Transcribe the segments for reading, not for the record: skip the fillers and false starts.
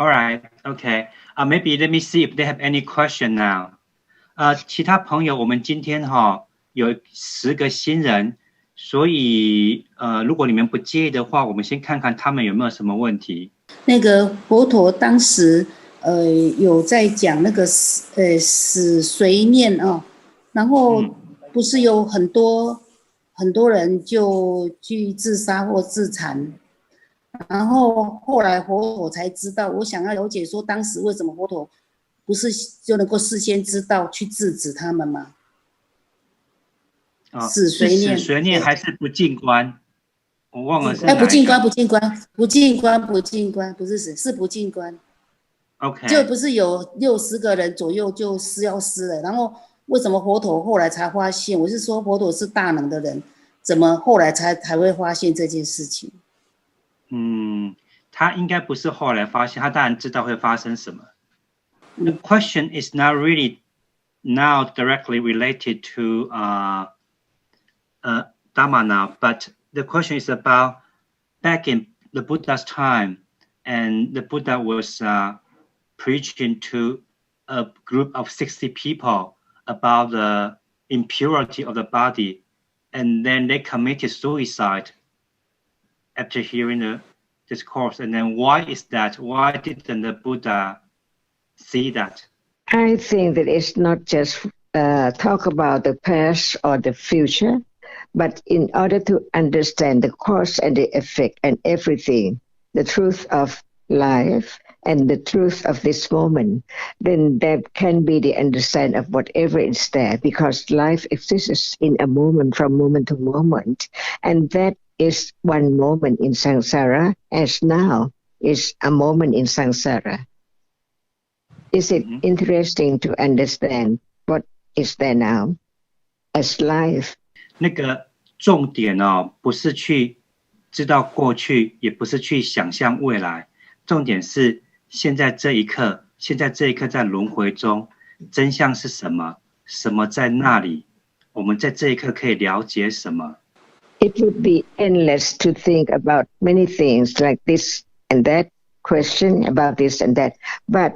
All right, okay. Maybe let me see if they have any question now. 其他朋友，我们今天有10个新人，所以如果你们不介意的话，我们先看看他们有没有什么问题。那个佛陀当时有在讲那个死随念然后不是有很多人就去自杀或自残。然后后来佛陀才知道，我想要了解说当时为什么佛陀不是就能够事先知道去制止他们吗？死随念，死随念还是不净观？我忘了是哪一个。不净观，不是死，是不净观。OK。就不是有60个人左右就消失了，然后为什么佛陀后来才发现？我是说佛陀是大能的人，怎么后来才会发现这件事情？他应该不是后来发现，他当然知道会发生什么。The question is not really now directly related to Dhamma now, but the question is about back in the Buddha's time, and the Buddha was preaching to a group of 60 people about the impurity of the body, and then they committed suicide after hearing the discourse. And then why is that? Why didn't the Buddha see that? I think that it's not just talk about the past or the future, but in order to understand the cause and the effect and everything, the truth of life and the truth of this moment, then there can be the understanding of whatever is there, because life exists in a moment, from moment to moment, and that is one moment in samsara, as now is a moment in samsara. Is it interesting to understand what is there now as life? 那个重点不是去知道过去，也不是去想象未来，重点是现在这一刻在轮回中，真相是什么？什么在那里？我们在这一刻可以了解什么？ It would be endless to think about many things like this and that, question about this and that. But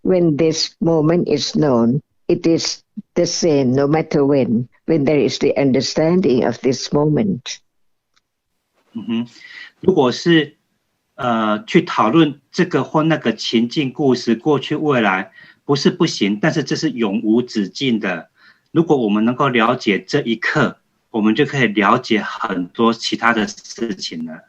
when this moment is known, it is the same no matter when there is the understanding of this moment. 如果是去讨论这个或那个情境故事，过去未来不是不行，但是这是永无止境的。如果我们能够了解这一刻，我们就可以了解很多其他的事情了。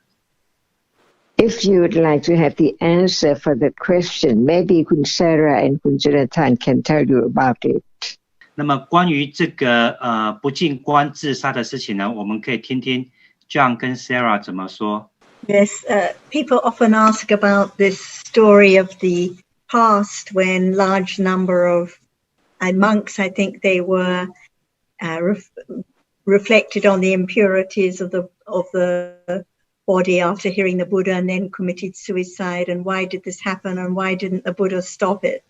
If you would like to have the answer for the question, maybe Kun Sarah and Kun Jonathan can tell you about it. 那么关于这个不净观自杀的事情呢，我们可以听听 John 跟 Sarah 怎么说。Yes, people often ask about this story of the past when large number of monks, I think they were reflected on the impurities of the body after hearing the Buddha and then committed suicide, and why did this happen and why didn't the Buddha stop it?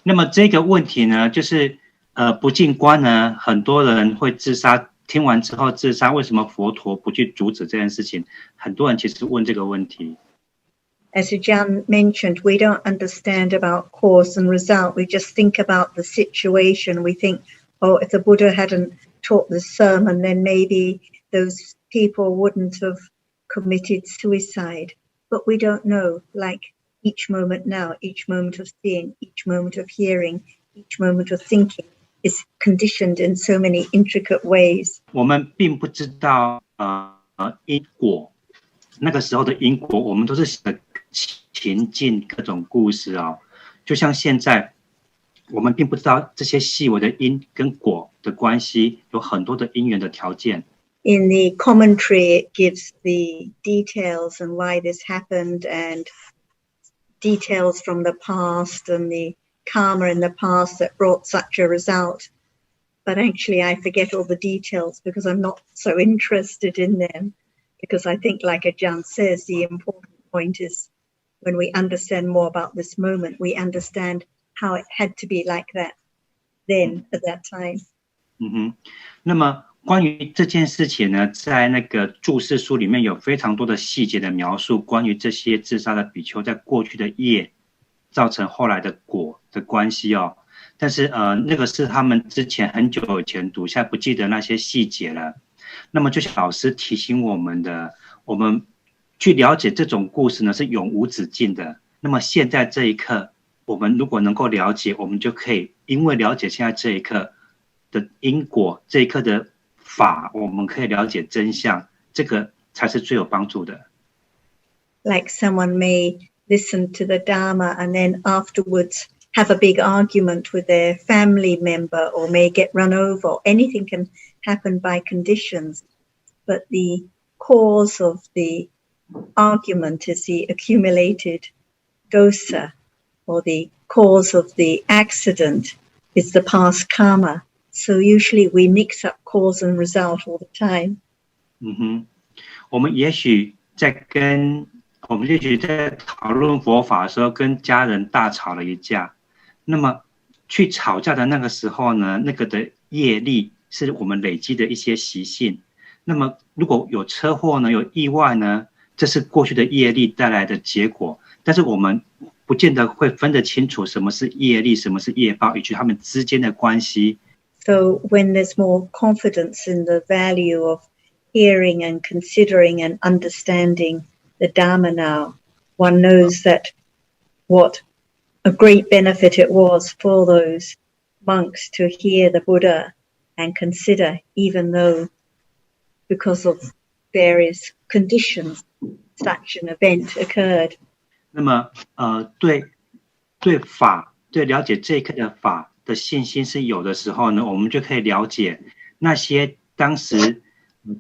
那么这个问题呢，就是不净观呢，很多人会自杀，听完之后自杀，为什么佛陀不去阻止这件事情？很多人其实问这个问题。As Jan mentioned, we don't understand about cause and result. We just think about the situation. We think, oh, if the Buddha hadn't taught the sermon, then maybe those people wouldn't have committed suicide. But we don't know, like each moment now, each moment of seeing, each moment of hearing, each moment of thinking is conditioned in so many intricate ways. 我们并不知道因果，那个时候的因果，我们都是情境各种故事就像现在我们并不知道这些细微的因跟果的关系，有很多的因缘的条件。In the commentary, it gives the details and why this happened, and details from the past and the karma in the past that brought such a result. But actually, I forget all the details because I'm not so interested in them. Because I think, like Ajahn says, the important point is when we understand more about this moment, we understand how it had to be like that then at that time. 那么关于这件事情呢，在那个注释书里面有非常多的细节的描述，关于这些自杀的比丘在过去的业造成后来的果的关系哦。但是那个是他们之前很久以前读，现在不记得那些细节了。那么就像老师提醒我们的，我们去了解这种故事呢是永无止境的。那么现在这一刻，我们如果能够了解，我们就可以因为了解现在这一刻的因果，这一刻的法，我们可以了解真相，这个才是最有帮助的。Like someone may listen to the Dharma and then afterwards have a big argument with their family member or may get run over, or anything can happen by conditions. But the cause of the argument is the accumulated dosa, or the cause of the accident is the past karma. So usually we mix up cause and result all the time. 我们也许在讨论佛法的时候跟家人大吵了一架，那么去吵架的那个时候呢，那个的业力是我们累积的一些习性。那么如果有车祸呢，有意外呢，这是过去的业力带来的结果，但是我们不见得会分得清楚什么是业力，什么是业报，以及他们之间的关系。So when there's more confidence in the value of hearing and considering and understanding the Dhamma now, one knows that what a great benefit it was for those monks to hear the Buddha and consider, even though because of various conditions such an event occurred. 那么对法，对了解这一刻的法的信心是有的时候呢，我们就可以了解那些当时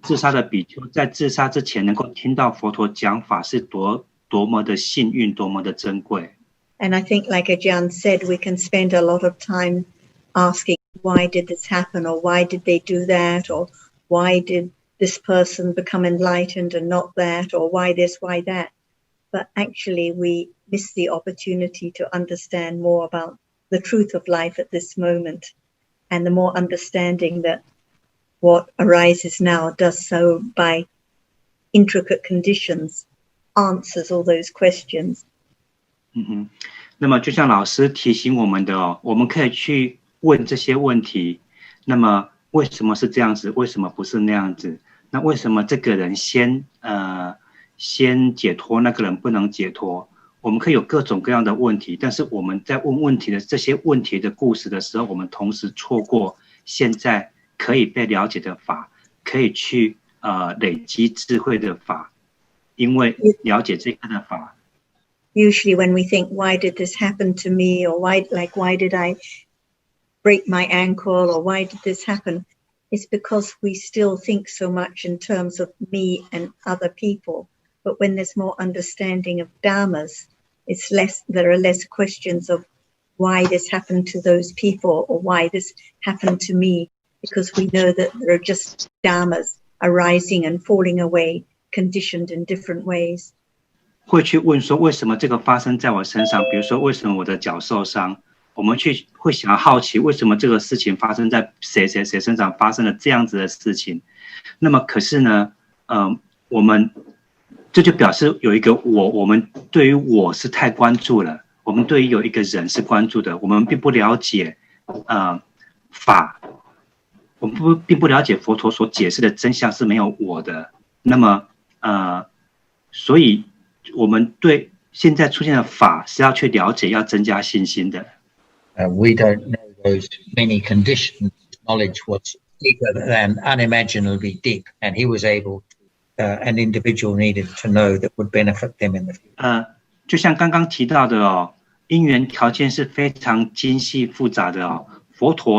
自杀的比丘在自杀之前能够听到佛陀讲法是多么的幸运，多么的珍贵。And I think, like Ajahn said, we can spend a lot of time asking, why did this happen, or why did they do that, or why did this person become enlightened and not that, or why this, why that. But actually we miss the opportunity to understand more about the truth of life at this moment, and the more understanding that what arises now does so by intricate conditions, answers all those questions. 那么就像老师提醒我们的哦，我们可以去问这些问题。那么为什么是这样子？为什么不是那样子？那为什么这个人先解脱，那个人不能解脱？我们可以有各种各样的问题，但是我们在问问题的这些问题的故事的时候，我们同时错过现在可以被了解的法，可以去累积智慧的法，因为了解这个的法。Usually when we think, why did this happen to me, or why did I break my ankle, or why did this happen, it's because we still think so much in terms of me and other people. But when there's more understanding of dharmas, there are less questions of why this happened to those people or why this happened to me, because we know that there are just dharmas arising and falling away, conditioned in different ways. 会去问说为什么这个发生在我身上，比如说为什么我的脚受伤，我们会想要好奇为什么这个事情发生在谁身上发生了这样子的事情。那么可是呢我们这就表示有一个我们对于我是太关注了，我们对于有一个人是关注的，我们并不了解法，我们并不了解佛陀所解释的真相是没有我的。那么所以我们对现在出现的法是要去了解，要增加信心的。We don't know those many conditions. Knowledge was deeper than unimaginably deep, and he was able to, an individual needed to know that would benefit them in the future. 就像刚刚提到的哦，因缘条件是非常精细复杂的哦。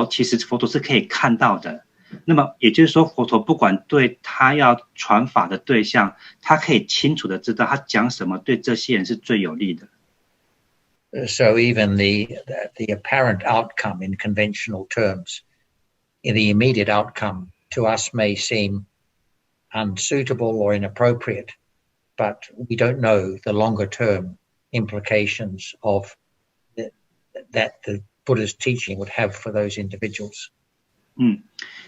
其实佛陀是可以看到的。那么也就是说，佛陀不管对他要传法的对象，他可以清楚的知道他讲什么对这些人是最有利的。So even the apparent outcome in conventional terms, in the immediate outcome to us may seem unsuitable or inappropriate, but we don't know the longer term implications of that the Buddha's teaching would have for those individuals.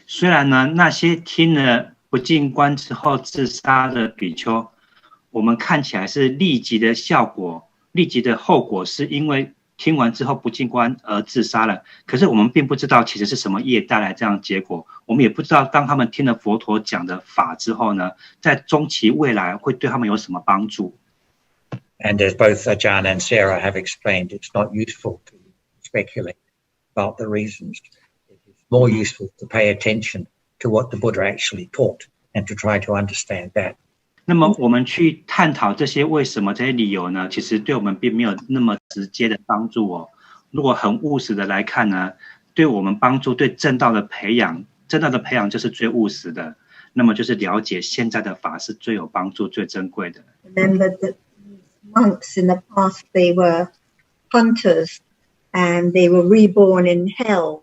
虽然呢，那些听了不净观之后自杀的比丘，我们看起来是立即的效果立即的后果是因为听完之后不进关而自杀了。可是我们并不知道其实是什么业带来这样的结果，我们也不知道当他们听了佛陀讲的法之后呢，在中期未来会对他们有什么帮助。And as both Ajahn and Sarah have explained, it's not useful to speculate about the reasons. It is more useful to pay attention to what the Buddha actually taught and to try to understand that. 那么我们去探讨这些为什么这些理由呢，其实对我们并没有那么直接的帮助哦。如果很务实的来看呢，对我们帮助对正道的培养，正道的培养就是最务实的，那么就是了解现在的法是最有帮助、最珍贵的。Remember that monks in the past, they were hunters and they were reborn in hell,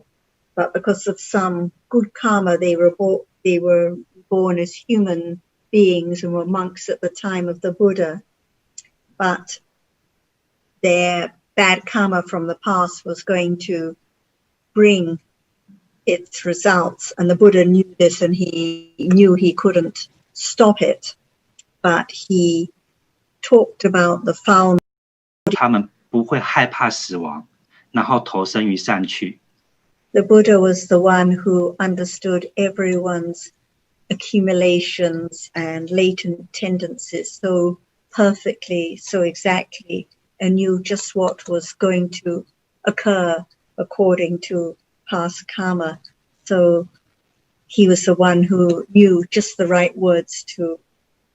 but because of some good karma, they were born as human beings and were monks at the time of the Buddha. But their bad karma from the past was going to bring its results, and the Buddha knew this, and he knew he couldn't stop it, but he talked about the foul. 他们不会害怕死亡，然后投身于善趣。The Buddha was the one who understood everyone's accumulations and latent tendencies so perfectly, so exactly, and knew just what was going to occur according to past karma. So he was the one who knew just the right words to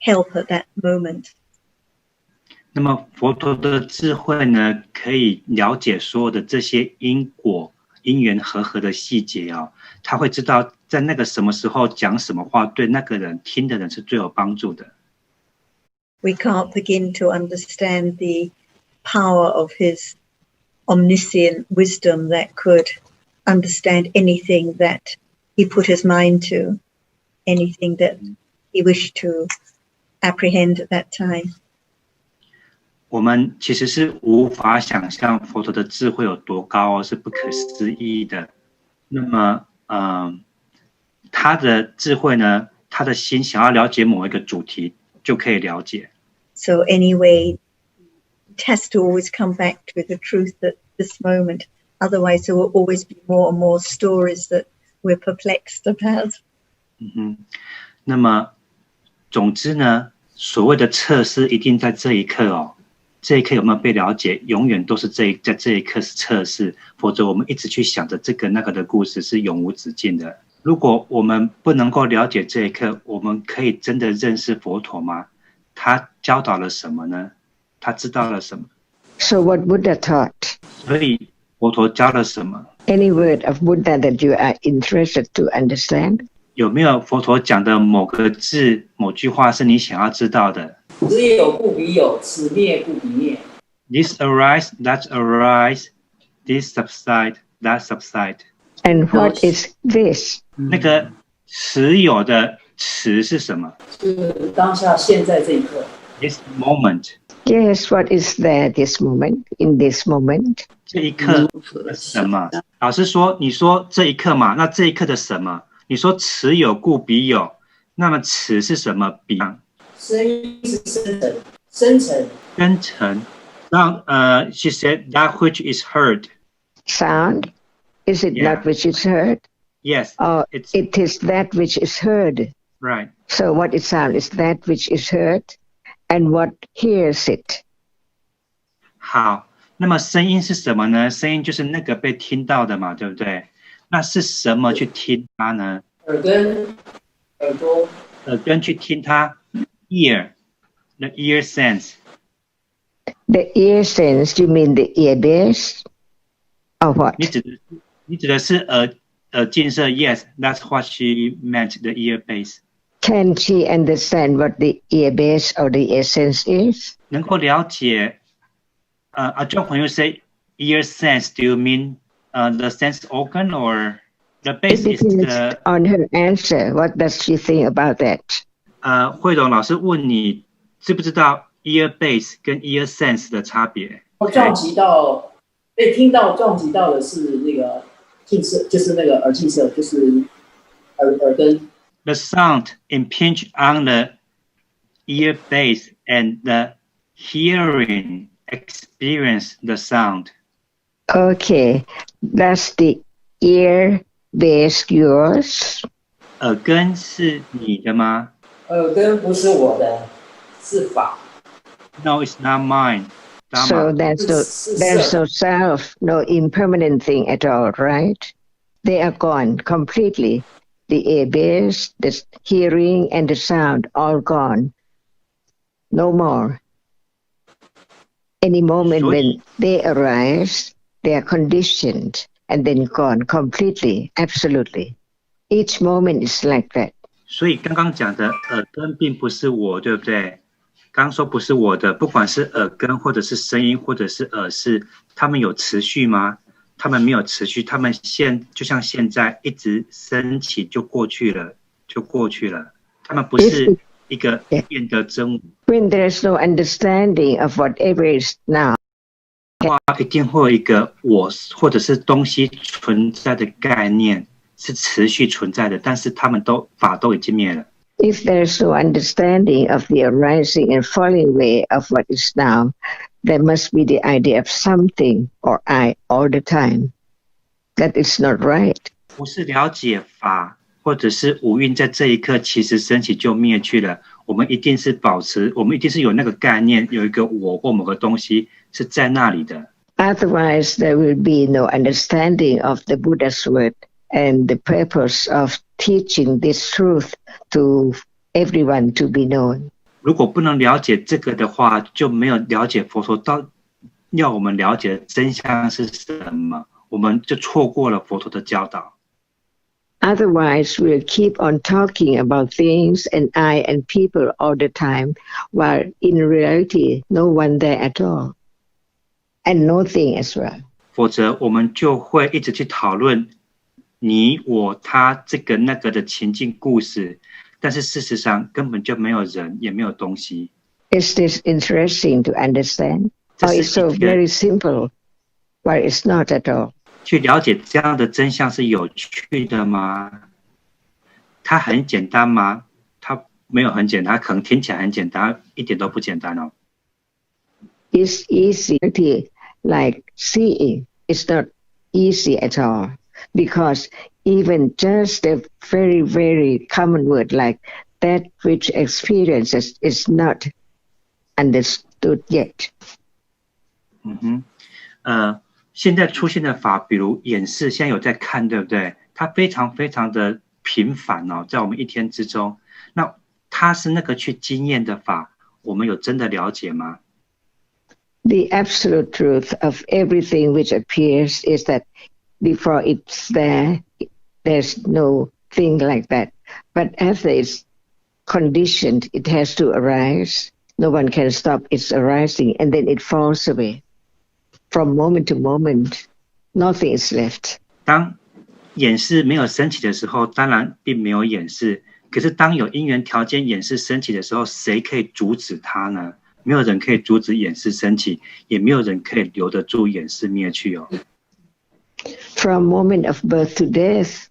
help at that moment. 那么佛陀的智慧呢，可以了解所有的这些因果、因缘和合的细节哦，他会知道在那个什么时候讲什么话，对那个人听的人是最有帮助的。We can't begin to understand the power of his omniscient wisdom that could understand anything that he put his mind to, anything that he wished to apprehend at that time. 我们其实是无法想象佛陀的智慧有多高哦，是不可思议的。那么，他的智慧呢，他的心想要了解某一个主题，就可以了解。So anyway, it has to always come back to the truth at this moment. Otherwise, there will always be more and more stories that we're perplexed about. 那么，总之呢，所谓的测试一定在这一刻哦。这一刻有没有被了解，永远都是在这一刻是测试，否则我们一直去想着这个那个的故事是永无止境的。如果我们不能够了解这一刻，我们可以真的认识佛陀吗？他教导了什么呢？他知道了什么？ So what Buddha taught? 所以佛陀教了什么？ Any word of Buddha that you are interested to understand? 有没有佛陀讲的某个字、某句话是你想要知道的？此有故彼有，此灭故彼灭。 This arise, that arise, this subside, that subside. And what is this? 那个持有的持是什么？是当下现在这一刻。 This moment. Yes, what is there this moment, in this moment? 这一刻的什么？老师说，你说这一刻嘛，那这一刻的什么？你说持有故彼有，那么持是什么？彼声音是深沉，深沉。深沉。Now, she said that which is heard. Sound? Is it Yeah. that which is heard? Yes, Or it's it is that which is heard. right. So what is sound is that which is heard, and what hears it. 好，那么声音是什么呢？声音就是那个被听到的嘛，对不对？那是什么去听它呢？耳根、耳朵。耳根去听它 ，ear, the ear sense. The ear sense, you mean the ear base? Or what? 你指的是耳近色 ？Yes, that's what she meant. The ear base. Can she understand what the ear base or the ear sense is? 能够了解John, when you say ear sense, do you mean the sense organ or the base It is depends the? on her answer. What does she think about that? 慧荣老师问你，知不知道 ear base 跟 ear sense 的差别？撞击到被听到撞击到的是那个近色，就是那个耳近色，就是耳根。The sound impinge on the ear base and the hearing experience the sound. Okay. Does the ear base yours? 耳根是你的吗？耳根不是我的，是法。No, it's not mine. So Dhamma. there's no self, no impermanent thing at all, right? They are gone completely. The ear base, the hearing, and the sound, all gone. No more. Any moment when they arise, they are conditioned and then gone completely, absolutely. Each moment is like that. 所以刚刚讲的耳根并不是我，对不对？刚刚说不是我的，不管是耳根或者是声音或者是耳识，他们有持续吗？他们没有持续，他们就像现在一直升起就过去了，就过去了。他们不是一个变得真我。When there is no understanding of whatever is now, 一定会有一个我或者是东西存在的概念是持续存在的，但是他们法都已经灭了。If there is no understanding of the arising and falling away of what is now, there must be the idea of something or I all the time. That is not right. 不是了解法，或者是五蕴在这一刻其实升起就灭去了。我们一定是我们一定是有那个概念，有一个我或某个东西是在那里的。Otherwise, there will be no understanding of the Buddha's word and the purpose of teaching this truth to everyone to be known. 如果不能了解这个的话，就没有了解佛陀要我们了解的真相是什么，我们就错过了佛陀的教导。Otherwise, we'll keep on talking about things and I and people all the time, while in reality, no one there at all, and no thing as well. 否则，我们就会一直去讨论你、我、他这个那个的情境故事，但是事实上根本就没有人，也没有东西。Is this interesting to understand? Or it's so very simple, while it's not at all? 去了解这样的真相是有趣的吗？它很简单吗？它没有很简单，可能听起来很简单，一点都不简单哦。It's easy, like seeing. It's not easy at all, because even just a very, very common word like that which experiences is not understood yet. 现在出现的法，比如演示，现在有在看，对不对？它非常非常的频繁哦，在我们一天之中。那它是那个去经验的法，我们有真的了解吗？ The absolute truth of everything which appears is that before it's there, there's no thing like that. But after it's conditioned, it has to arise. No one can stop its arising, and then it falls away. From moment to moment, nothing is left. 当演示没有升起的时候，当然并没有演示。可是当有因缘条件演示升起的时候，谁可以阻止它呢？没有人可以阻止演示升起，也没有人可以留得住演示灭去哦。From moment of birth to death,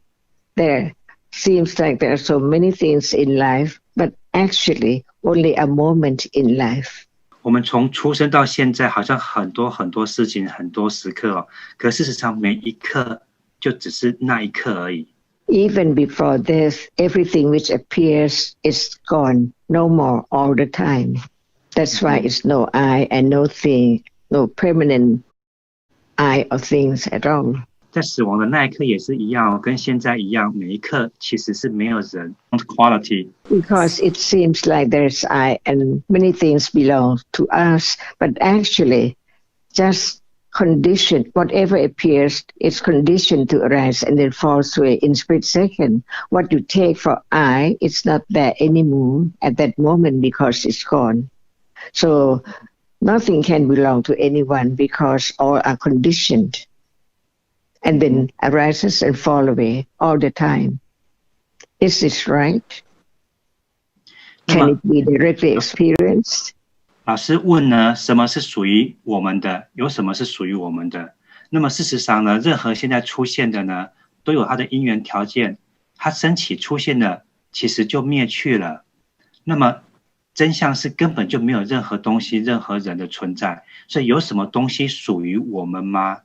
there seems like there are so many things in life, but actually only a moment in life. 我们从出生到现在，好像很多很多事情，很多时刻哦。可事实上，每一刻就只是那一刻而已。Even before death, everything which appears is gone, no more all the time. That's why it's no I and no thing, no permanent I or things at all. 在死亡的那一刻也是一样，跟现在一样，每一刻其实是没有人 quality. Because it seems like there's I and many things belong to us, but actually just conditioned, whatever appears, it's conditioned to arise and then falls away in split second. What you take for I, it's not there anymore at that moment because it's gone. So nothing can belong to anyone because all are conditioned and then arises and fall away all the time. Is this right? Can it be directly experienced? 老师问呢，什么是属于我们的？有什么是属于我们的？那么事实上呢，任何现在出现的呢，都有它的因缘条件，它升起出现了，其实就灭去了。那么真相是根本就没有任何东西、任何人的存在，所以有什么东西属于我们吗？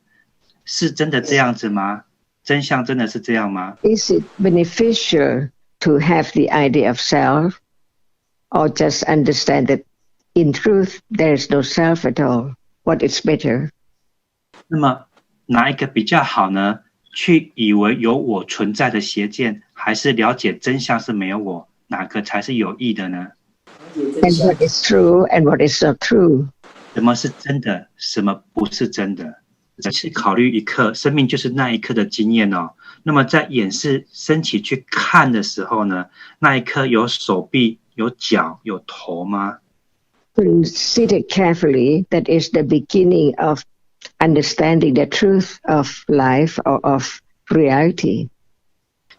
是真的这样子吗？真相真的是这样吗？ Is it beneficial to have the idea of self, or just understand that in truth there is no self at all? What is better? 那么哪一个比较好呢？去以为有我存在的邪见，还是了解真相是没有我，哪个才是有益的呢？ And what is true and what is not true? 什么是真的，什么不是真的？只是考虑一刻，生命就是那一刻的经验哦。那么在眼识升起去看的时候呢，那一刻有手臂、有脚、有头吗？ Consider carefully, that is the beginning of understanding the truth of life or of reality.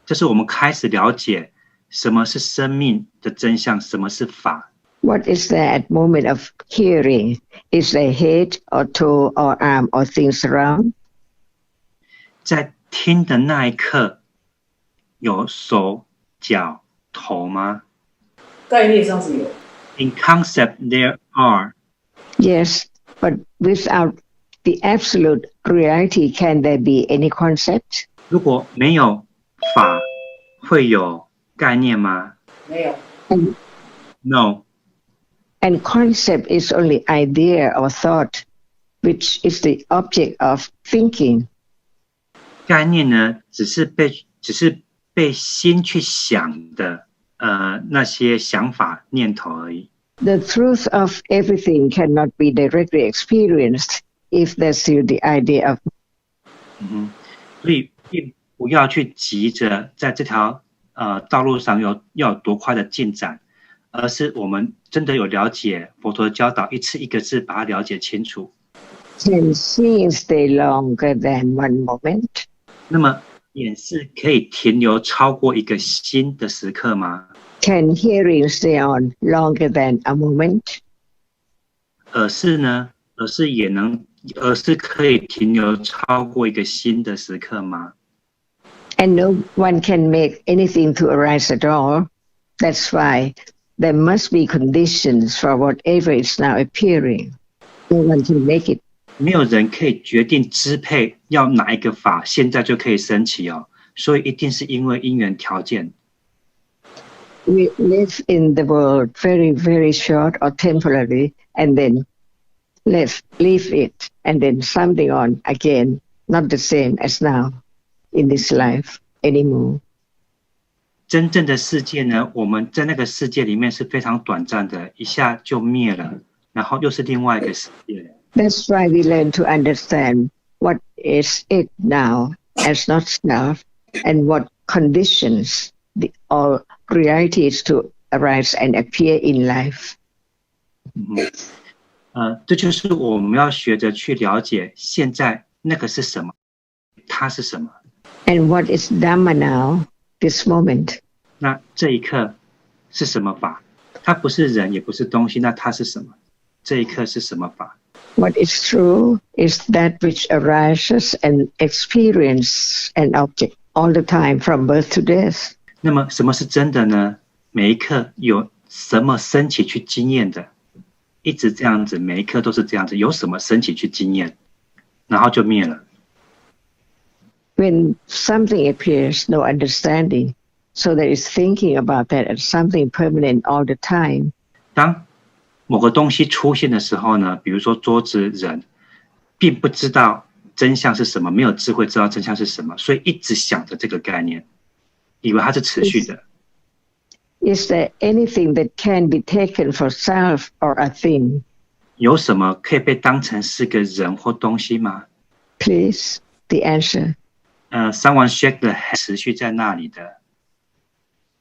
这是我们开始了解什么是生命的真相，什么是法。What is that moment of hearing? Is there head or toe or arm or things around? 在听的那一刻，有手、脚、头吗？概念上是有。In concept, there are. Yes, but without the absolute reality, can there be any concept? 如果没有法，会有概念吗？没有。No. And concept is only idea or thought, which is the object of thinking. 概念呢，只是被心去想的那些想法念头而已。The truth of everything cannot be directly experienced if there's still the idea of. 所以并不要去急着在这条道路上要有多快的进展，而是我们真的有了解佛陀的教导，一次一个字把它了解清楚。Can seeing stay longer than one moment? 那么眼识可以停留超过一个心的时刻吗？ Can hearing stay on longer than a moment? 耳识呢？耳识可以停留超过一个心的时刻吗？ And no one can make anything to arise at all. That's why there must be conditions for whatever is now appearing. No one can make it. 没有人可以决定支配要哪一个法现在就可以升起哦，所以一定是因为因缘条件。We live in the world very, very short or temporarily, and then leave it, and then something on again, not the same as now in this life anymore. 真正的世界呢，我们在那个世界里面是非常短暂的，一下就灭了，然后又是另外一个世界。That's why we learn to understand what is it now as not self, and what conditions all realities to arise and appear in life. 这就是我们要学着去了解现在那个是什么，它是什么。And what is Dhamma now, this moment? 那这一刻是什么法？它不是人，也不是东西，那它是什么？这一刻是什么法？ What is true is that which arises and experience an object all the time from birth to death. 那么什么是真的呢？每一刻有什么升起去经验的，一直这样子，每一刻都是这样子，有什么升起去经验，然后就灭了。When something appears, no understanding. So there is thinking about that as something permanent all the time. 当某个东西出现的时候呢，比如说桌子、人，并不知道真相是什么，没有智慧知道真相是什么，所以一直想着这个概念，以为它是持续的。Is there anything that can be taken for self or a thing? 有什么可以被当成是个人或东西吗？ Please, the answer. Someone shake the head， 持续在那里的。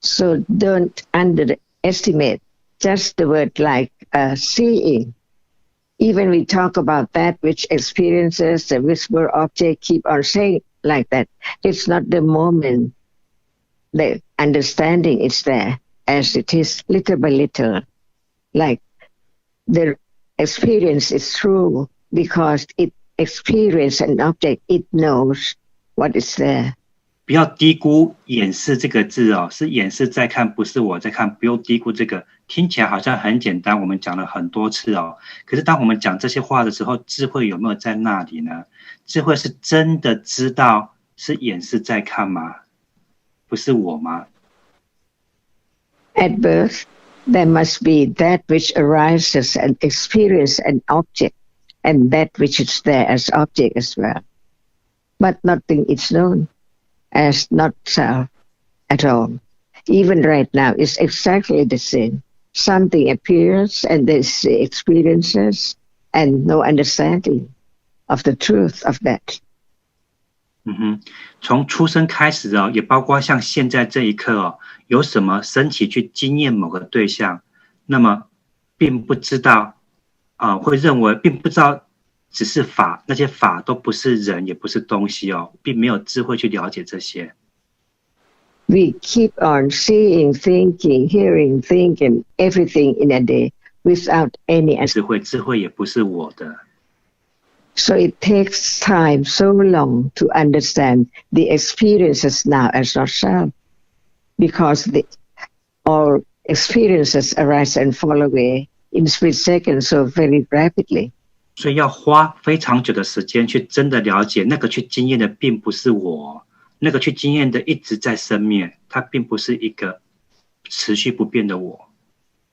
So don't underestimate just the word like seeing. Even we talk about that which experiences the visible object, keep on saying like that. It's not the moment. The understanding is there as it is little by little. Like the experience is true because it experiences an object, it knows what is there. 不要低估眼识这个字哦，是眼识在看，不是我在看，不用低估这个。听起来好像很简单，我们讲了很多次哦。可是当我们讲这些话的时候，智慧有没有在那里呢？智慧是真的知道是眼是在看吗？不是我吗？ At birth, there must be that which arises and experience an object, and that which is there as object as well. But nothing is known as not self at all. Even right now, it's exactly the same. Something appears and there's experiences and no understanding of the truth of that. 从出生开始哦，也包括像现在这一刻哦，有什么身体去经验某个对象，那么并不知道会认为并不知道只是法，那些法都不是人也不是东西哦，并没有智慧去了解这些。We keep on seeing, thinking, hearing, thinking, everything in a day without any 智慧也不是我的。So it takes time so long to understand the experiences now as yourself, because all experiences arise and fall away in split seconds so very rapidly. 所以要花非常久的时间去真的了解，那个去经验的并不是我，那个去经验的一直在生灭，它并不是一个持续不变的我。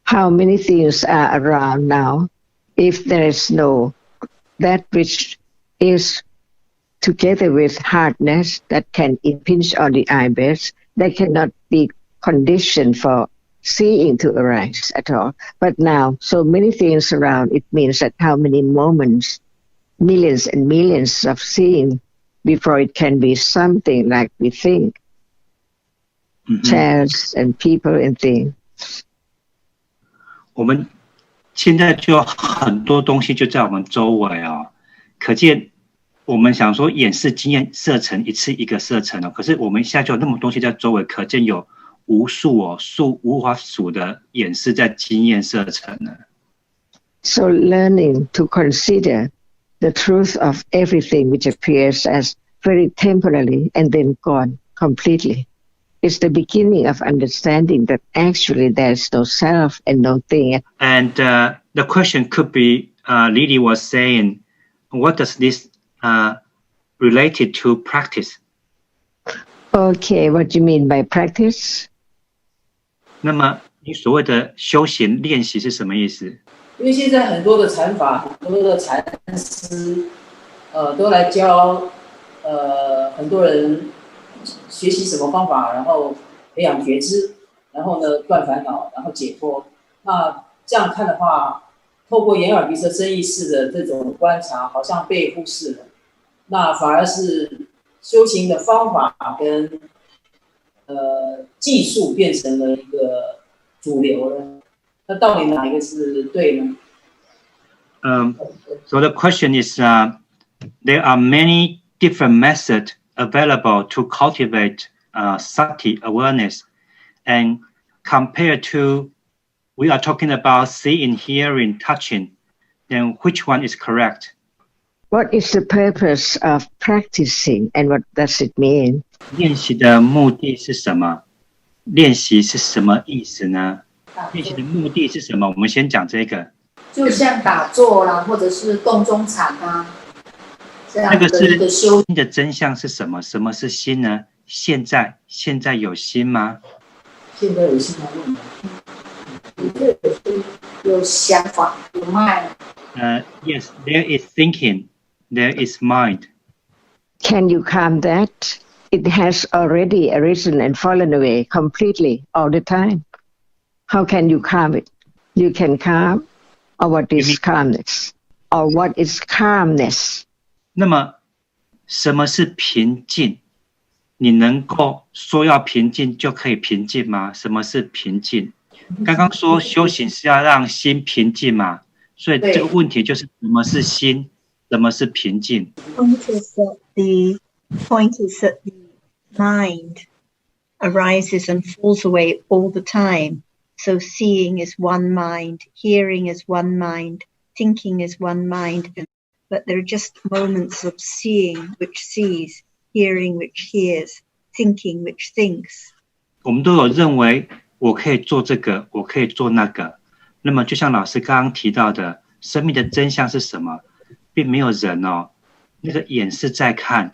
How many things are around now if there is no that which is together with hardness that can impinge on the eyelids, that cannot be conditioned for seeing to arise at all. But now, so many things around, it means that how many moments, millions and millions of seeing before it can be something like we think. Chairs and people and things. 我们现在就有很多东西就在我们周围哦，可见我们想说眼视经验射程一次一个射程哦，可是我们现在就有那么多东西在周围，可见有无数无法数的眼视在经验射程呢。So learning to consider the truth of everything which appears as very temporarily and then gone completely. It's the beginning of understanding that actually there's no self and no thing. And the question could be, Lily was saying, what does this related to practice? Okay, what do you mean by practice? 那么你所谓的修行练习是什么意思？因为现在很多的禅法，很多的禅师，都来教，很多人学习什么方法，然后培养觉知，然后呢断烦恼，然后解脱。那这样看的话，透过眼耳鼻舌身意识的这种观察，好像被忽视了。那反而是修行的方法跟技术变成了一个主流了。那到底哪一个是对呢？So the question is, there are many different methods available to cultivate sati awareness, and compared to, we are talking about seeing, hearing, touching, then which one is correct? What is the purpose of practicing and what does it mean? 练习的目的是什么？练习是什么意思呢？练习的目的是什么？我们先讲这个。就像打坐啦，或者是动中禅啊，这样的一个修。心的真相是什么？什么是心呢？现在有心吗？现在有心吗？有想法，有 mind。Yes, there is thinking, there is mind. Can you calm that? It has already arisen and fallen away completely all the time. How can you calm it? You can calm, or what is calmness? Or what is calmness? 那么，什么是平静？你能够说要平静就可以平静吗？什么是平静？刚刚说修行是要让心平静嘛，所以这个问题就是什么是心，什么是平静？ The point is that the mind arises and falls away all the time. So seeing is one mind, hearing is one mind, thinking is one mind, but there are just moments of seeing which sees, hearing which hears, thinking which thinks. 我们都有认为我可以做这个，我可以做那个。那么就像老师刚刚提到的，生命的真相是什么？并没有人哦，那个眼是在看，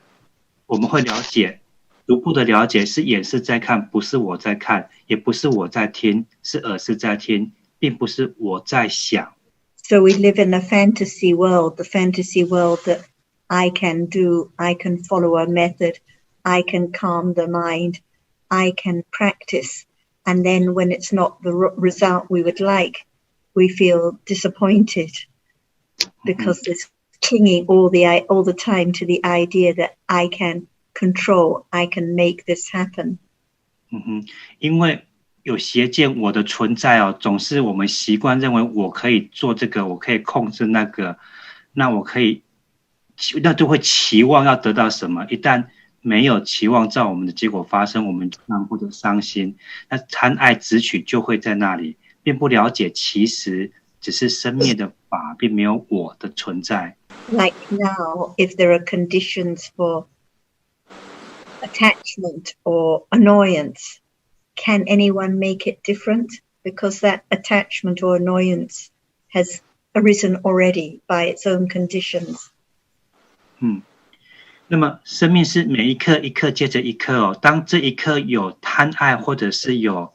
我们会了解，逐步的了解是眼是在看，不是我在看，也不是我在听，是耳是在听，并不是我在想。So we live in a fantasy world, the fantasy world that I can do, I can follow a method, I can calm the mind, I can practice. And then when it's not the result we would like, we feel disappointed because it's clinging all the time to the idea that I can control, I can make this happen. 因为有邪见我的存在哦，总是我们习惯认为我可以做这个，我可以控制那个，那就会期望要得到什么。一旦没有期望照我们的结果发生，我们就或者伤心，那贪爱执取就会在那里，并不了解其实只是生灭的法，并没有我的存在。Like now, if there are conditions for attachment or annoyance, can anyone make it different? Because that attachment or annoyance has arisen already by its own conditions. 那么生命是每一刻一刻接着一刻哦，当这一刻有贪爱或者是有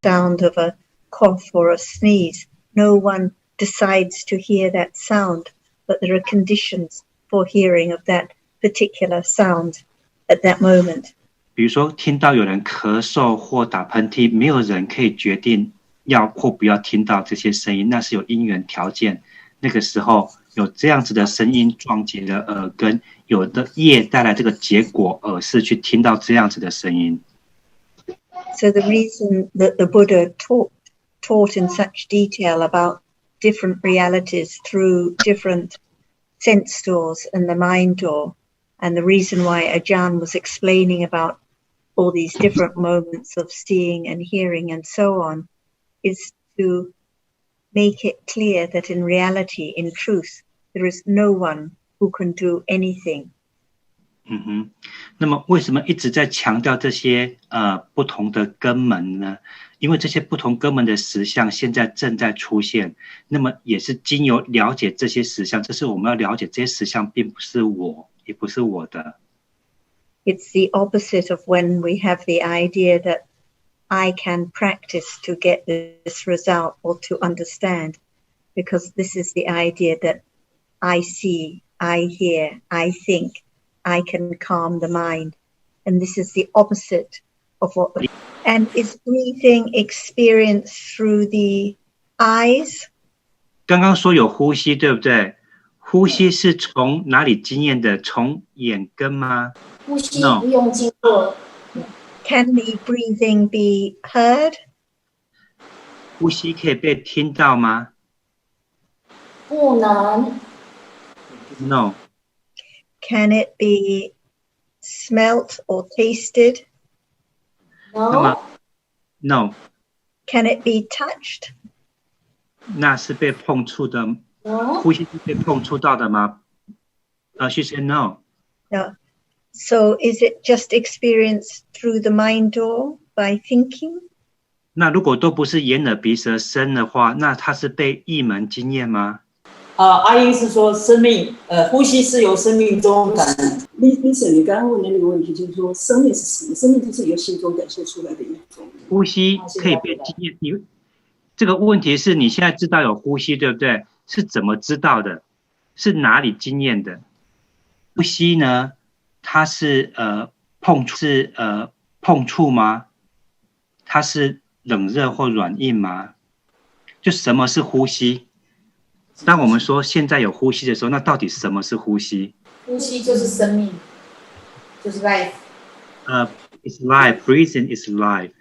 sound of a cough or a sneeze, no one decides to hear that sound, but there are conditions for hearing of that particular sound at that moment. 比如说听到有人咳嗽或打喷嚏，没有人可以决定要或不要听到这些声音，那是有因缘条件。那个时候有这样子的声音撞击了耳根，有的业带来这个结果，耳是去听到这样子的声音。So the reason that the Buddha taught in such detail about different realities through different sense doors and the mind door, and the reason why Ajahn was explaining about all these different moments of seeing and hearing and so on, is to make it clear that in reality, in truth, there is no one who can do anything. 那么为什么一直在强调这些不同的根门呢？因为这些不同根门的实相现在正在出现，那么也是经由了解这些实相，这是我们要了解这些实相并不是我，也不是我的。It's the opposite of when we have the idea that I can practice to get this result or to understand, because this is the idea that I see, I hear, I think, I can calm the mind. And this is the opposite of what and is breathing experienced through the eyes? 刚刚说有呼吸，对不对？呼吸是从哪里经验的？从眼根吗？呼吸不用经过。Can the breathing be heard? 呼吸可以被听到吗？不能。No. Can it be smelt or tasted? No. No. Can it be touched? 那是被碰触的。No. 呼吸是被碰触到的吗？She said no. No. So is it just experienced through the mind door by thinking? 那如果都不是眼耳鼻舌身的话，那它是被意门经验吗？阿英是说生命，呼吸是由生命中感。Lisa， 你刚刚问的那个问题就是说，生命是什么？生命就是由心中感受出来的一种。呼吸可以被经验，你这个问题是你现在知道有呼吸，对不对？是怎么知道的？是哪里经验的？呼吸呢？它是碰触吗？它是冷热或软硬吗？就什么是呼吸？当我们说现在有呼吸的时候，那到底什么是呼吸？呼吸就是生命，就是 life. It's life. Breathing is life.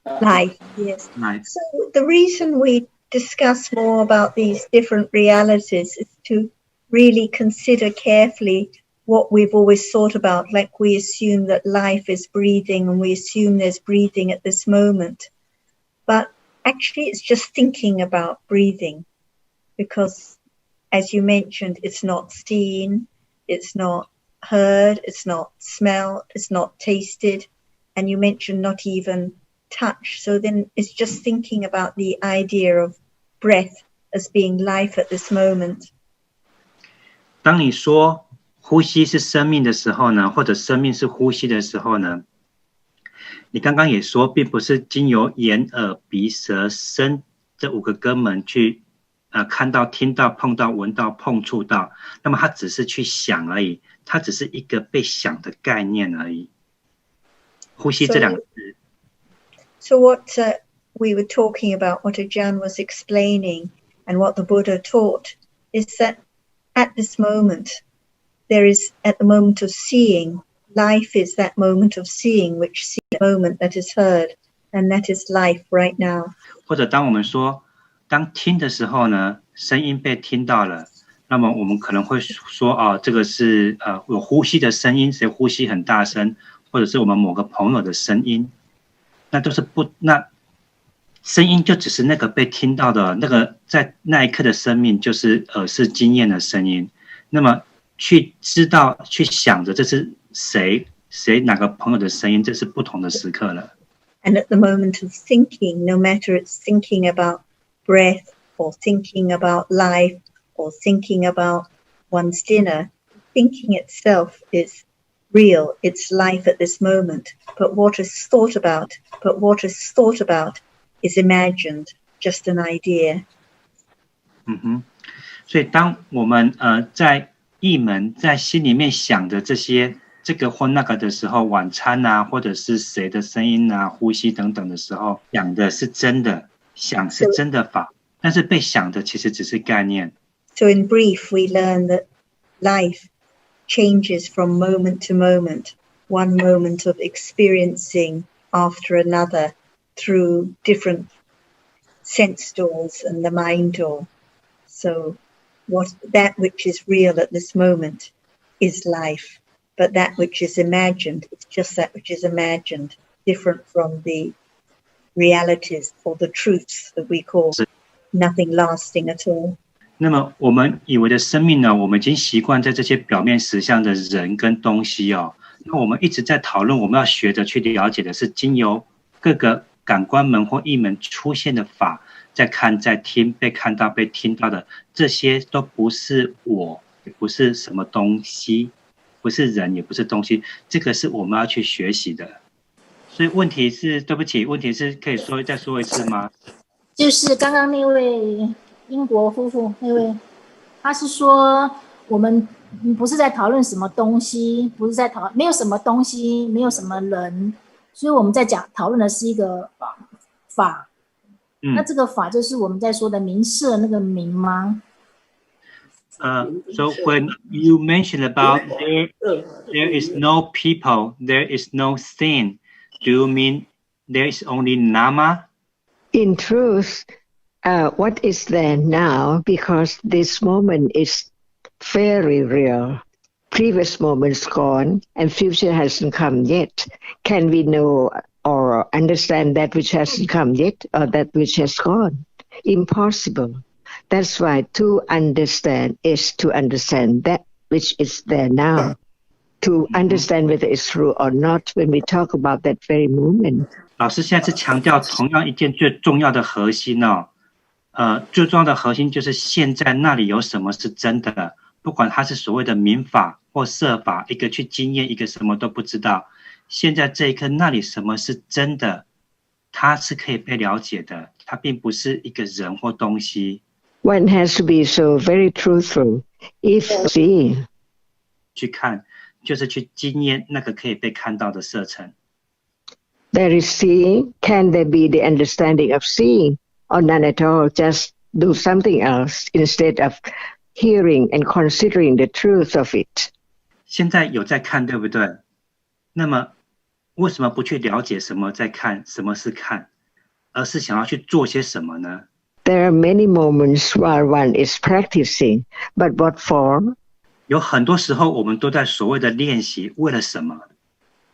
Life, yes. Life. So the reason we discuss more about these different realities is to really consider carefully what we've always thought about, like we assume that life is breathing and we assume there's breathing at this moment. But actually it's just thinking about breathing, because as you mentioned, it's not seen, it's not heard, it's not smelled, it's not tasted, and you mentioned not even touch. So then it's just thinking about the idea of breath as being life at this moment. 当你说呼吸是生命的时候呢，或者生命是呼吸的时候呢，你刚刚也说，并不是经由眼、耳、鼻、舌、身这5个根门去看到、听到、碰到、闻到、碰触到，那么它只是去想而已，它只是一个被想的概念而已。呼吸这2个字。So what we were talking about, what Ajahn was explaining, and what the Buddha taught, is that at this moment, there is, at the moment of seeing, life is that moment of seeing, which sees the moment that is heard, and that is life right now. 或者当我们说，当听的时候呢，声音被听到了，那么我们可能会说，这个是有呼吸的声音，谁呼吸很大声，或者是我们某个朋友的声音，那都是那声音就只是那个被听到的那个，在那一刻的生命就是耳识经验的声音。那么去知道、去想着这是谁哪个朋友的声音，这是不同的时刻了。And at the moment of thinking, no matter it's thinking about breath or thinking about life or thinking about one's dinner, thinking itself is real. It's life at this moment. But what is thought about is imagined, just an idea. 所以当我们在意门在心里面想的这个或那个的时候，晚餐啊，或者是谁的声音啊、呼吸等等的时候，想的是真的，想是真的法，但是被想的其实只是概念。So in brief, we learn that life changes from moment to moment, one moment of experiencing after another through different sense doors and the mind door. So that which is real at this moment is life, but that which is imagined, it's just that which is imagined, different from the realities or the truths that we call nothing lasting at all. 那么我们以为的生命呢，我们已经习惯在这些表面实相的人跟东西哦。那我们一直在讨论，我们要学着去了解的是经由各个感官门或意门出现的法，在看、在听、被看到、被听到的，这些都不是我，也不是什么东西，不是人，也不是东西，这个是我们要去学习的。所以问题是，对不起，问题是可以再说一次吗？就是刚刚那位英国夫妇那位，他是说我们不是在讨论什么东西，不是在没有什么东西，没有什么人，所以我们在讨论的是一个法。那这个法就是我们在说的明示的那个明吗？So when you mention about there is no people, there is no thing, do you mean there is only Dhamma? In truth, what is there now, because this moment is very real. Previous moments gone and future hasn't come yet. Can we know or understand that which hasn't come yet or that which has gone? Impossible. That's why to understand is to understand that which is there now. To understand whether it's true or not when we talk about that very moment. 老师现在是强调同样一件最重要的核心哦，最重要的核心就是现在那里有什么是真的，不管它是所谓的民法或色法，一个去经验，一个什么都不知道。现在这一刻那里什么是真的，它是可以被了解的，它并不是一个人或东西。One has to be so very truthful. If seeing 去看，就是去经验那个可以被看到的色尘。There is seeing. Can there be the understanding of seeing, or none at all? Just do something else instead of hearing and considering the truth of it. 现在有在看，对不对？那么为什么不去了解什么在看，什么是看，而是想要去做些什么呢？ There are many moments while one is practicing, but what for? 有很多时候我们都在所谓的练习，为了什么？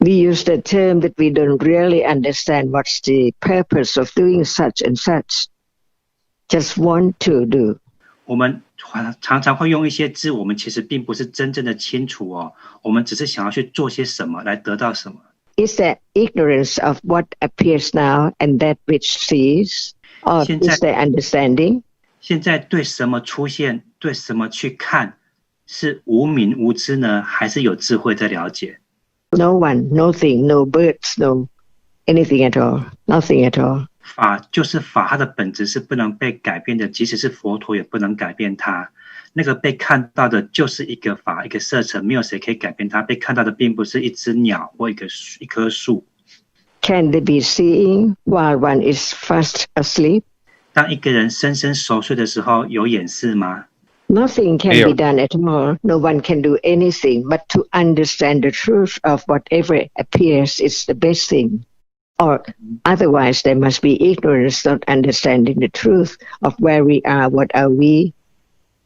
We use the term that we don't really understand what's the purpose of doing such and such. Just want to do. 我们常常会用一些字，我们其实并不是真正的清楚哦，我们只是想要去做些什么来得到什么。is there ignorance of what appears now and that which sees? Or is there understanding? 现在对什么出现，对什么去看，是无明无知呢，还是有智慧在了解？ No one, nothing, no birds, no anything at all, nothing at all. 法就是法，它的本质是不能被改变的，即使是佛陀也不能改变它。那个被看到的就是一个法，一个色尘，没有谁可以改变它。被看到的并不是一只鸟或一棵树。Can they be seeing while one is fast asleep? 当一个人深深熟睡的时候，有眼视吗？ Nothing can be done at all. No one can do anything, but to understand the truth of whatever appears is the best thing. Or otherwise there must be ignorance, not understanding the truth of where we are, what are we,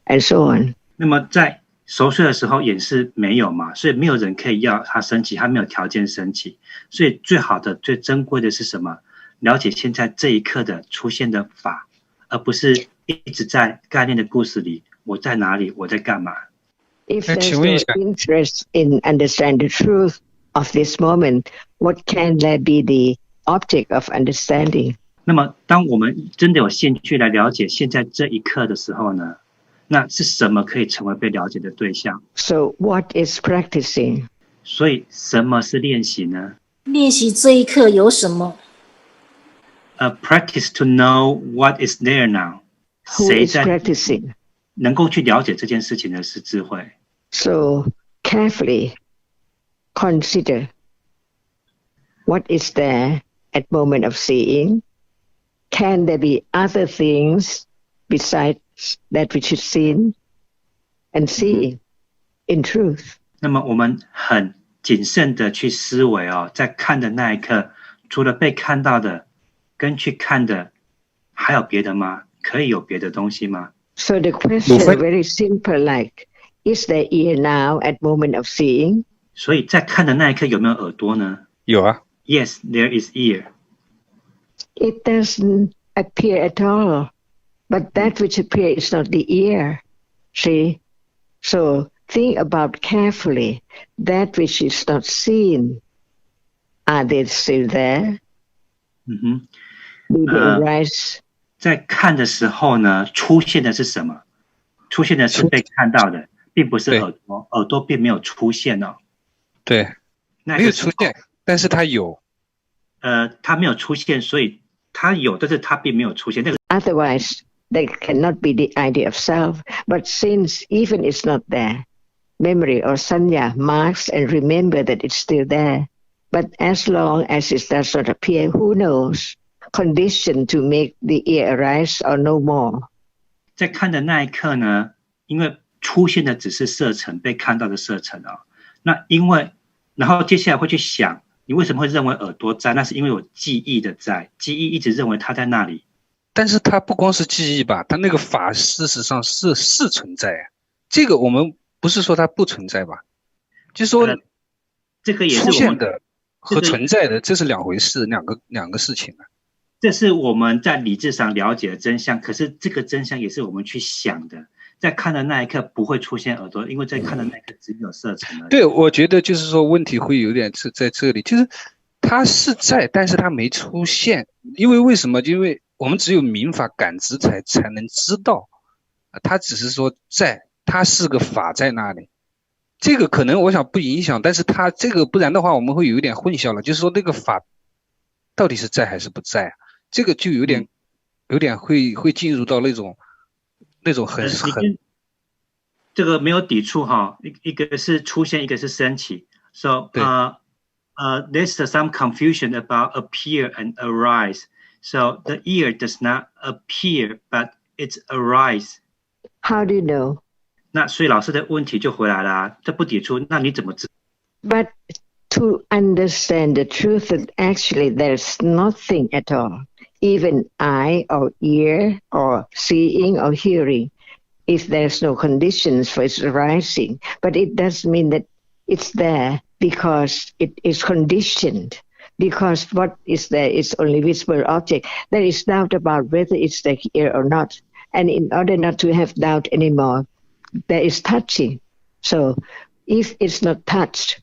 and so on. 那么在熟睡的时候眼视没有嘛，所以没有人可以要它升起，它没有条件升起。所以最好的、最珍贵的是什么？了解现在这一刻的出现的法，而不是一直在概念的故事里，我在哪里，我在干嘛。 If there's no interest in understanding the truth of this moment, what can there be the object of understanding? 那么当我们真的有兴趣来了解现在这一刻的时候呢，那是什么可以成为被了解的对象？ So what is practicing? 所以什么是练习呢？练习这一刻有什么？ practice to know what is there now. Who is practicing? 能够去了解这件事情的是智慧。 So carefully consider what is there at moment of seeing. Can there be other things besides that which is seen and seeing in truth? 那么我们很谨慎的去思维在看的那一刻，除了被看到的跟去看的，还有别的吗？可以有别的东西吗？ So the question is very simple, like, is there ear now at moment of seeing? 所以在看的那一刻有没有耳朵呢？有啊。 Yes, there is ear. It doesn't appear at all, but that which appears is not the ear. See? So think about carefully, that which is not seen, are they still there? Do they arise? 在看的时候呢，出现的是什么？出现的是被看到的，并不是耳朵，耳朵并没有出现哦。对，没有出现，但是它有。它没有出现，所以它有，但是它并没有出现。那个 Otherwise, there cannot be the idea of self. But since even it's not there, memory or sanya marks and remember that it's still there. But as long as it does not appear, who knows? Condition to make the ear arise or no more. 在看的那一刻呢，因为出现的只是色尘，被看到的色尘那因为，然后接下来会去想，你为什么会认为耳朵在？那是因为有记忆的在，记忆一直认为它在那里。但是它不光是记忆吧，它那个法事实上是存在啊。这个我们不是说它不存在吧？就是说，这个也是出现的和存在的，这是两回事，两个事情啊。这是我们在理智上了解的真相，可是这个真相也是我们去想的。在看的那一刻不会出现耳朵，因为在看的那一刻只有色尘而已。对，我觉得就是说问题会有点是在这里，就是它是在，但是它没出现。因为为什么？因为我们只有明法感知才能知道，它只是说在，它是个法在那里。这个可能我想不影响，但是它这个不然的话我们会有一点混淆了，就是说那个法到底是在还是不在啊？这个就有点会进入到那种很这个没有抵触哈，一个是出现，一个是升起。So there's some confusion about appear and arise. So the ear does not appear, but it's arise. How do you know? 那所以老师的问题就回来了，这不抵触，那你怎么知？ But to understand the truth that actually there's nothing at all, even eye or ear or seeing or hearing, if there's no conditions for its arising. But it doesn't mean that it's there because it is conditioned, because what is there is only visible object. There is doubt about whether it's there here or not. And in order not to have doubt anymore, there is touching. So if it's not touched,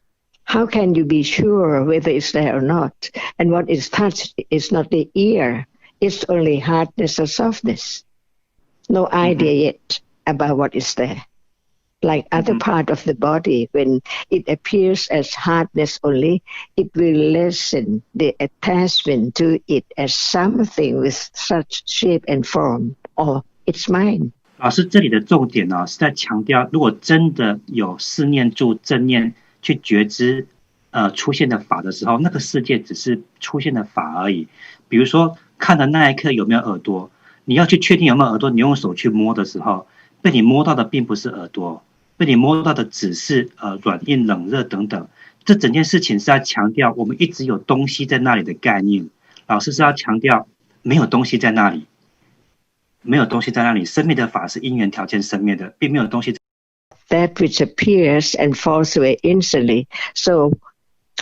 how can you be sure whether it's there or not? And what is touched is not the ear, it's only hardness or softness. No idea yet about what is there. Like other part of the body, when it appears as hardness only, it will lessen the attachment to it as something with such shape and form, or it's mine. 老师这里的重点呢，是在强调，如果真的有四念住正念去觉知出现的法的时候，那个世界只是出现的法而已。比如说看的那一刻有没有耳朵，你要去确定有没有耳朵，你用手去摸的时候，被你摸到的并不是耳朵，被你摸到的只是软硬冷热等等。这整件事情是要强调我们一直有东西在那里的概念。老师是要强调没有东西在那里，没有东西在那里。生灭的法是因缘条件生灭的，并没有东西。That which appears and falls away instantly. So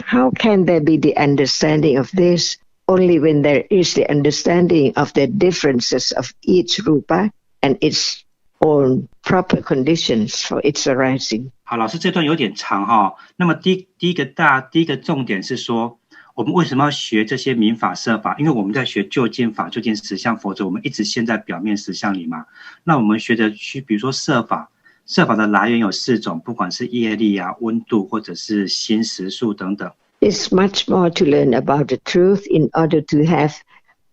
how can there be the understanding of this? Only when there is the understanding of the differences of each rupa and its own proper conditions for its arising. 好，老师这段有点长哈。那么第一个重点是说，我们为什么要学这些民法摄法？因为我们在学究竟法、究竟实相，否则我们一直陷在表面实相里嘛。那我们学的比如说摄法，摄法的来源有4种，不管是业力啊、温度或者是心识数等等。It's much more to learn about the truth in order to have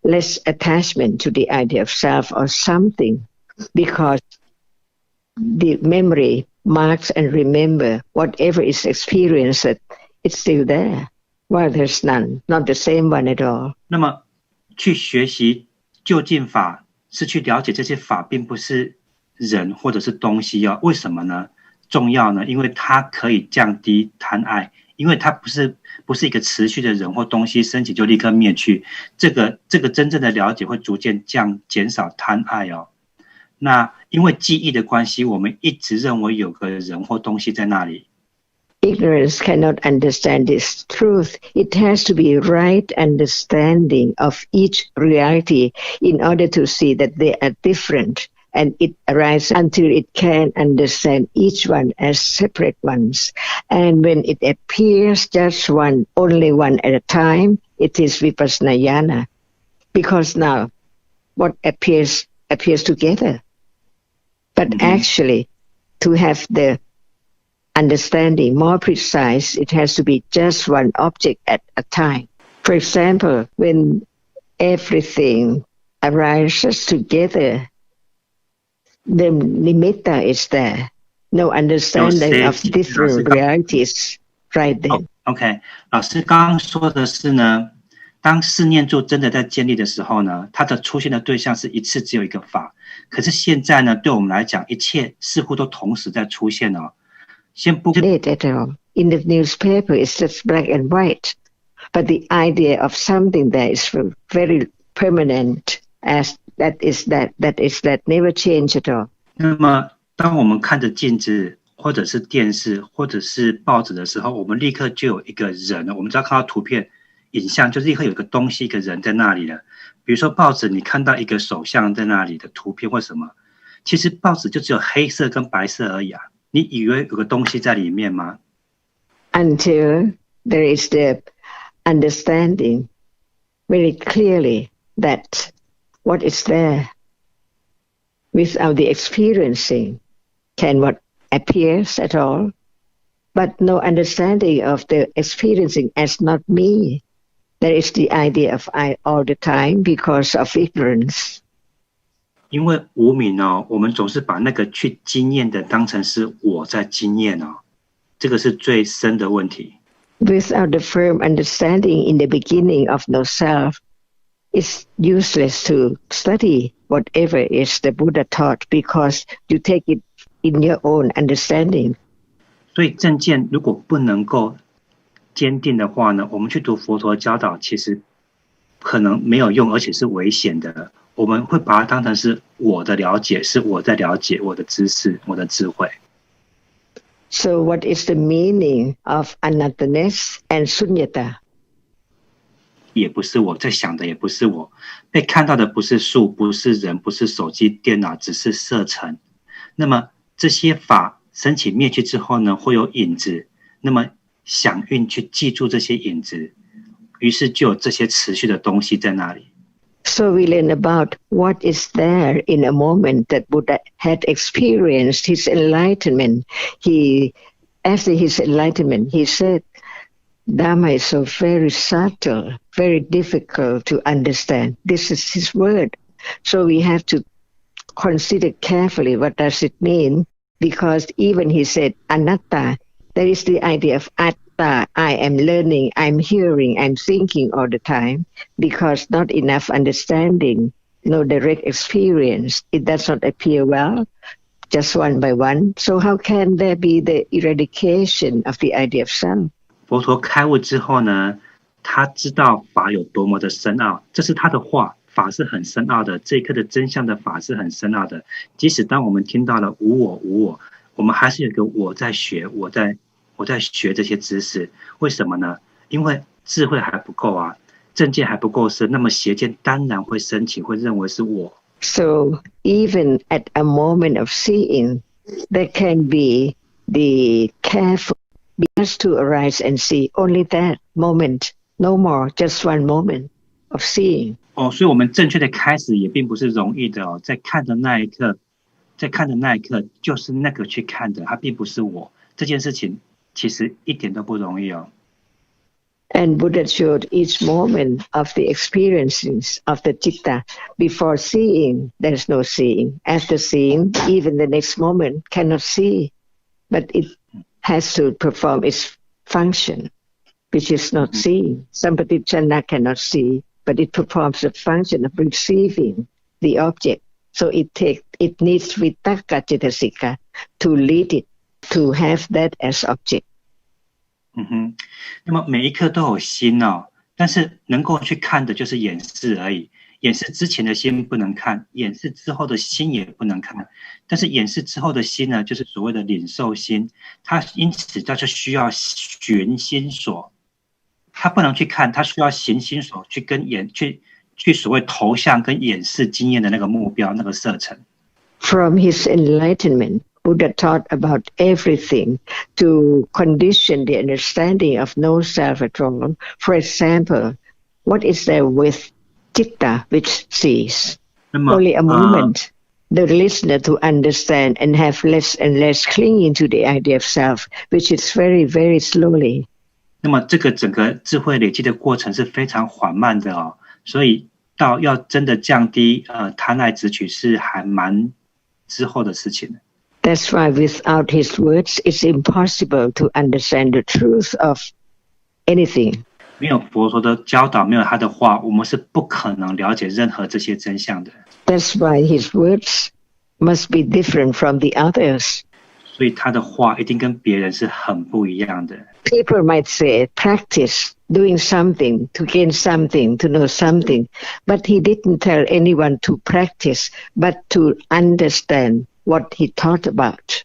less attachment to the idea of self or something, because the memory marks and remember whatever is experienced, it's still there, while there's none, not the same one at all. 那么去学习究竟法是去了解这些法并不是人或者是东西哦。为什么呢？重要呢？因为它可以降低贪爱，因为它不是一个持续的人或东西升起就立刻灭去。这个真正的了解会逐渐减少贪爱哦。那因为记忆的关系，我们一直认为有个人或东西在那里。Ignorance cannot understand this truth. It has to be right understanding of each reality in order to see that they are different, and it arises until it can understand each one as separate ones. And when it appears just one, only one at a time, it is vipassana jnana. Because now what appears together. But actually, to have the understanding more precise, it has to be just one object at a time. For example, when everything arises together, the nimitta is there. No understanding of different realities right then. OK， 老师刚刚说的是呢，当四念住真的在建立的时候呢，它的出现的对象是一次只有一个法。可是现在呢，对我们来讲，一切似乎都同时在出现哦。先不 at all. In the newspaper, it's just black and white, but the idea of something there is very permanent, as that is that never change at all. 那么，当我们看着镜子，或者是电视，或者是报纸的时候，我们立刻就有一个人了。我们只要看到图片、影像，就立刻有一个东西、一个人在那里了。比如说报纸，你看到一个手相在那里的图片或什么，其实报纸就只有黑色跟白色而已啊。你以为有个东西在里面吗？ Until there is the understanding very clearly that what is there without the experiencing can what appears at all, but no understanding of the experiencing as not me. There is the idea of I all the time because of ignorance. 因为无明哦，我们总是把那个去经验的当成是我在经验哦，这个是最深的问题。Without the firm understanding in the beginning of no self, it's useless to study whatever is the Buddha taught because you take it in your own understanding. 所以正见如果不能够坚定的话呢，我们去读佛陀教导，其实可能没有用，而且是危险的。我们会把它当成是我的了解，是我在了解我的知识、我的智慧。So what is the meaning of anattanness and sunyata? 也不是我在想的，也不是我被看到的，不是树，不是人，不是手机、电脑，只是色尘。那么这些法升起灭去之后呢，会有影子。那么响应去记住这些影子，于是就有这些持续的东西在那里。So we learn about what is there in a moment that Buddha had experienced his enlightenment. After his enlightenment, he said, Dhamma is so very subtle, very difficult to understand. This is his word. So we have to consider carefully what does it mean, because even he said anatta, there is the idea of atta. I am learning, I'm hearing, I'm thinking all the time, because not enough understanding, no direct experience. It does not appear well, just one by one. So how can there be the eradication of the idea of self? 佛陀开悟之后呢，他知道法有多么的深奥，这是他的话，法是很深奥的，这一刻的真相的法是很深奥的。即使当我们听到了无我无我，我们还是有一个我在学，我在学这些知识。为什么呢？因为智慧还不够啊，正见还不够深，那么邪见当然会升起，会认为是我。So even at a moment of seeing, there can be the careful just to arise and see only that moment, no more, just one moment of seeing. 所以我们正确的开始也并不是容易的哦，在看的那一刻就是那个去看的，它并不是我。这件事情其实一点都不容易哦。And Buddha showed each moment of the experiences of the citta. Before seeing, there is no seeing. After seeing, even the next moment cannot see, but it has to perform its function, which is not seeing. Sampatichana cannot see, but it performs the function of receiving the object. So it needs vitakka citasika to lead it to have that as object. 那么每一刻都有心哦，但是能够去看的就是眼识而已。眼识之前的心不能看，眼识之后的心也不能看。但是眼识之后的心呢，就是所谓的领受心，它因此它就需要寻心所，它不能去看，它需要寻心所去跟去所谓投向跟眼识经验的那个目标那个射程。From his enlightenment, Buddha taught about everything to condition the understanding of no self at all. For example, what is there with citta which sees? Only a moment. The listener to understand and have less and less clinging to the idea of self, which is very, very slowly. 那么这个整个智慧累积的过程是非常缓慢的哦，所以到要真的降低贪爱执取是还蛮之后的事情的。That's why without his words, it's impossible to understand the truth of anything. 没有佛陀的教导，没有他的话，我们是不可能了解任何这些真相的。That's why his words must be different from the others. 所以他的话一定跟别人是很不一样的。People might say, practice doing something to gain something, to know something, but he didn't tell anyone to practice, but to understand what he taught about.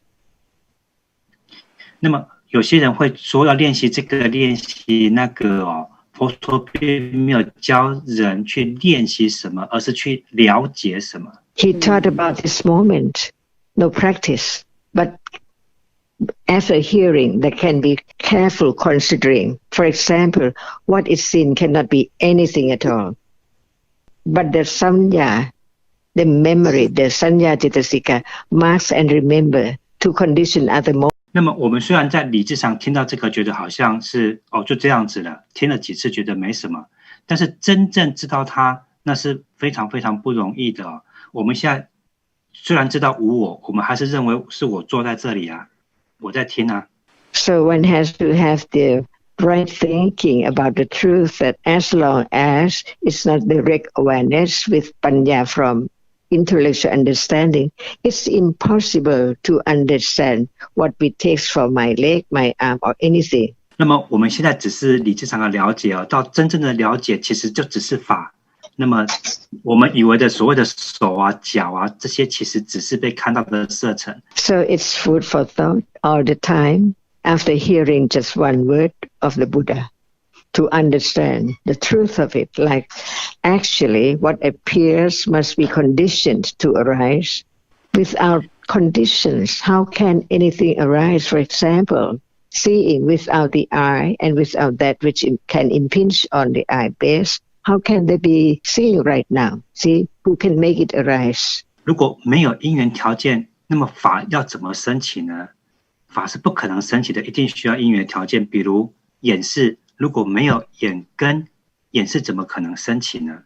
那么有些人会说要练习这个练习那个哦，佛陀并没有教人去练习什么，而是去了解什么。He taught about this moment, no practice, but after hearing, there can be careful considering. For example, what is seen cannot be anything at all. But the sanya, the memory, the sanya citasika, marks and remember to condition other moments. 那么我们虽然在理智上听到这个，觉得好像是就这样子了，听了几次觉得没什么，但是真正知道它，那是非常非常不容易的哦。我们现在虽然知道无我，我们还是认为是我坐在这里啊，我在听啊。So one has to have the right thinking about the truth that as long as it's not direct awareness with panya from intellectual understanding, it's impossible to understand what it takes for my leg, my arm, or anything. 那么我们现在只是理智上的了解到真正的了解其实就只是法。那么我们以为的所谓的手啊、脚啊，这些其实只是被看到的色尘。So it's food for thought all the time after hearing just one word of the Buddha. To understand the truth of it, like actually what appears must be conditioned to arise. Without conditions, how can anything arise? For example, seeing without the eye and without that which can impinge on the eye base, how can they be seeing right now? See, who can make it arise? 如果没有因缘条件，那么法要怎么升起呢？法是不可能升起的，一定需要因缘条件。比如眼识，如果没有眼根，眼识怎么可能升起呢？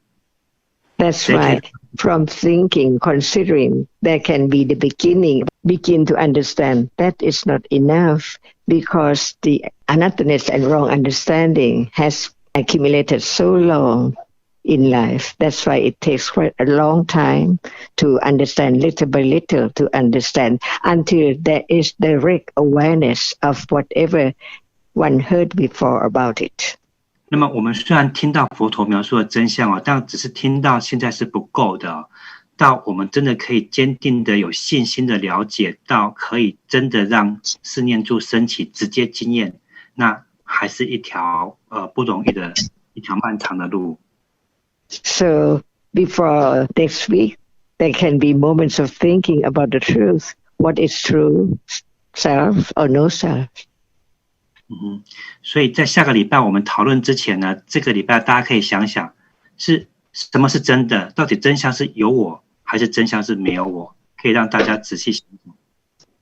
That's why from thinking, considering, there can be the begin to understand that is not enough because the unatterness and wrong understanding has accumulated so long in life. That's why it takes quite a long time to understand, little by little to understand, until there is direct awareness of whatever one heard before about it. 那么我们虽然听到佛陀描述的真相但只是听到现在是不够的到我们真的可以坚定的有信心的了解到可以真的让四念住升起直接经验，那还是一条不容易的一条漫长的路。So before next week, there can be moments of thinking about the truth. What is true, self or no self? 所以在下个礼拜我们讨论之前呢，这个礼拜大家可以想想，是什么是真的？到底真相是有我，还是真相是没有我？可以让大家仔细想想。